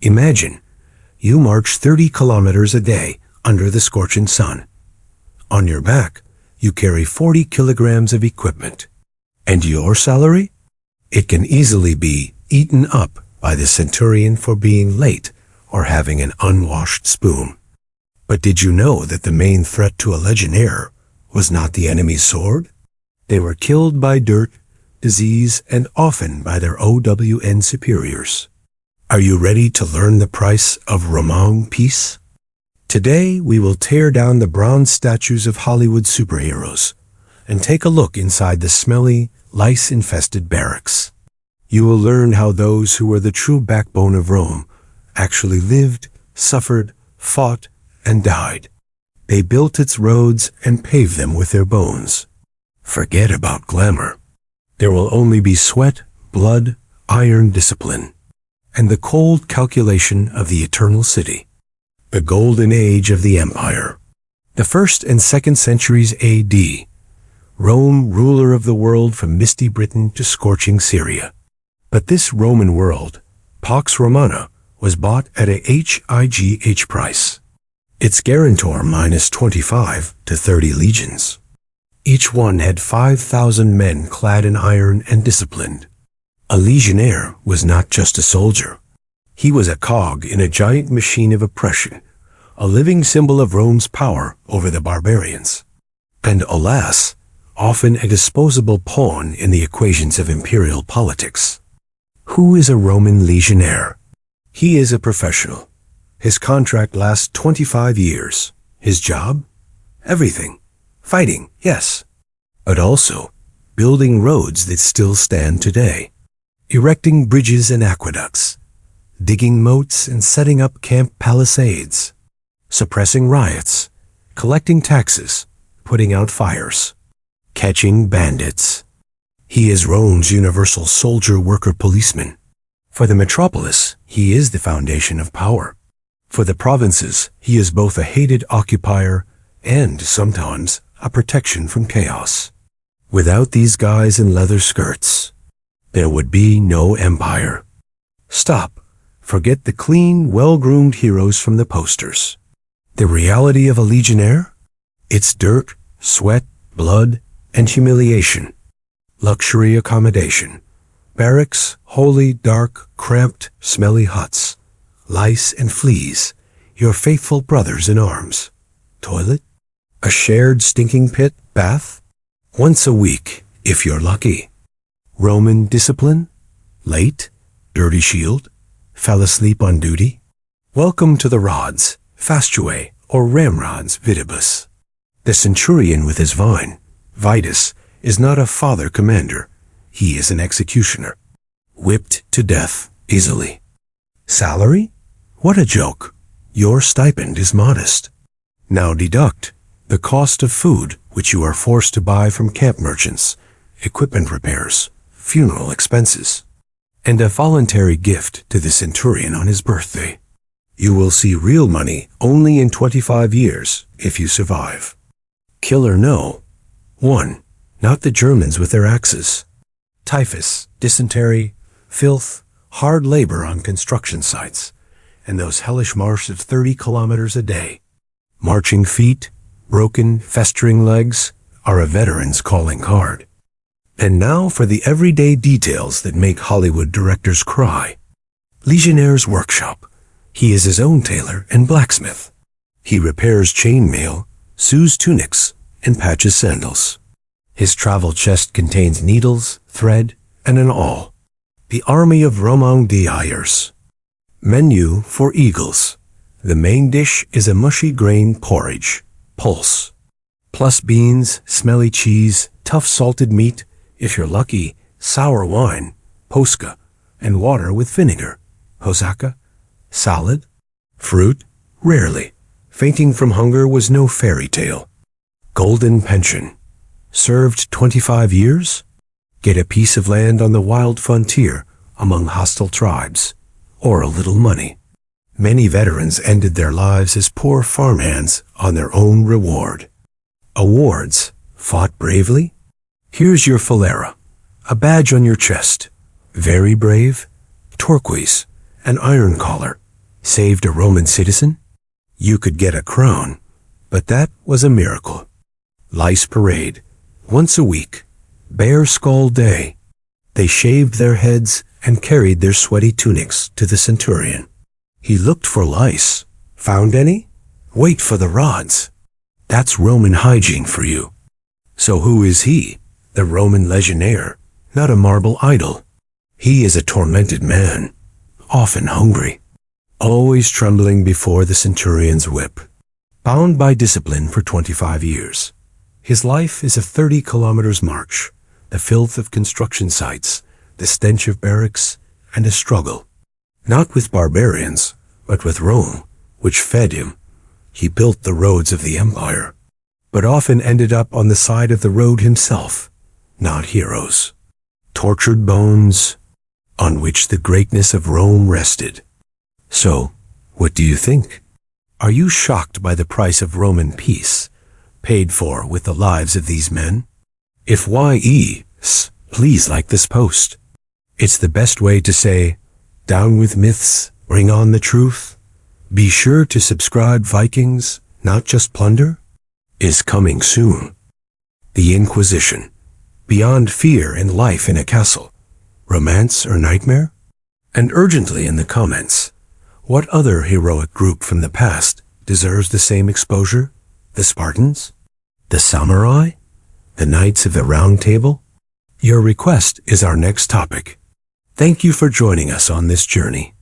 Imagine, you march 30 kilometers a day under the scorching sun. On your back, you carry 40 kilograms of equipment. And your salary? It can easily be eaten up by the centurion for being late or having an unwashed spoon. But did you know that the main threat to a legionnaire was not the enemy's sword? They were killed by dirt, disease, and often by their OWN superiors. Are you ready to learn the price of Roman peace? Today, we will tear down the bronze statues of Hollywood superheroes and take a look inside the smelly, lice-infested barracks. You will learn how those who were the true backbone of Rome actually lived, suffered, fought, and died. They built its roads and paved them with their bones. Forget about glamour. There will only be sweat, blood, iron discipline, and the cold calculation of the eternal city. The golden age of the empire. The 1st and 2nd centuries AD. Rome, ruler of the world from misty Britain to scorching Syria. But this Roman world, Pax Romana, was bought at a HIGH price. Its guarantor minus 25 to 30 legions. Each one had 5,000 men clad in iron and disciplined. A legionnaire was not just a soldier. He was a cog in a giant machine of oppression, a living symbol of Rome's power over the barbarians. And alas, often a disposable pawn in the equations of imperial politics. Who is a Roman legionnaire? He is a professional. His contract lasts 25 years. His job? Everything. Fighting, yes. But also, building roads that still stand today. Erecting bridges and aqueducts. Digging moats and setting up camp palisades. Suppressing riots. Collecting taxes. Putting out fires. Catching bandits. He is Rome's universal soldier worker policeman. For the metropolis, he is the foundation of power. For the provinces, he is both a hated occupier and, sometimes, a protection from chaos. Without these guys in leather skirts, there would be no empire. Stop. Forget the clean, well-groomed heroes from the posters. The reality of a legionnaire? It's dirt, sweat, blood, and humiliation. Luxury accommodation. Barracks, holy, dark, cramped, smelly huts. Lice and fleas, your faithful brothers in arms. Toilet? A shared stinking pit, bath? Once a week, if you're lucky. Roman discipline? Late? Dirty shield? Fell asleep on duty? Welcome to the rods, fastuae, or ramrods vidibus. The centurion with his vine, Vitus, is not a father commander. He is an executioner. Whipped to death, easily. Salary? What a joke. Your stipend is modest. Now deduct the cost of food which you are forced to buy from camp merchants, equipment repairs, funeral expenses, and a voluntary gift to the centurion on his birthday. You will see real money only in 25 years if you survive. Kill or no. 1. Not the Germans with their axes. Typhus, dysentery, filth, hard labor on construction sites, and those hellish marches of 30 kilometers a day. Marching feet, broken, festering legs, are a veteran's calling card. And now for the everyday details that make Hollywood directors cry. Legionnaire's workshop. He is his own tailor and blacksmith. He repairs chainmail, sews tunics, and patches sandals. His travel chest contains needles, thread, and an awl. The army of Roman dires. Menu for eagles. The main dish is a mushy grain porridge, pulse, plus beans, smelly cheese, tough salted meat, if you're lucky, sour wine, posca, and water with vinegar, hosaka, salad, fruit, rarely. Fainting from hunger was no fairy tale. Golden pension. Served 25 years? Get a piece of land on the wild frontier among hostile tribes, or a little money. Many veterans ended their lives as poor farmhands on their own reward. Awards. Fought bravely? Here's your filera, a badge on your chest. Very brave? Turquoise, an iron collar, Saved a Roman citizen? You could get a crown, but that was a miracle. Lice parade, once a week, bare skull day. They shaved their heads and carried their sweaty tunics to the centurion. He looked for lice. Found any? Wait for the rods. That's Roman hygiene for you. So who is he? The Roman Legionnaire, not a marble idol. He is a tormented man, often hungry, always trembling before the centurion's whip. Bound by discipline for 25 years. His life is a 30-kilometers march, the filth of construction sites, the stench of barracks, and a struggle. Not with barbarians, but with Rome, which fed him. He built the roads of the empire, but often ended up on the side of the road himself, not heroes. Tortured bones on which the greatness of Rome rested. So, what do you think? Are you shocked by the price of Roman peace, paid for with the lives of these men? If YEs, please like this post. It's the best way to say, down with myths, bring on the truth. Be sure to subscribe. Vikings, not just plunder, is coming soon. The Inquisition, beyond fear and life in a castle, romance or nightmare? And urgently in the comments, what other heroic group from the past deserves the same exposure? The Spartans? The samurai? The Knights of the Round Table? Your request is our next topic. Thank you for joining us on this journey.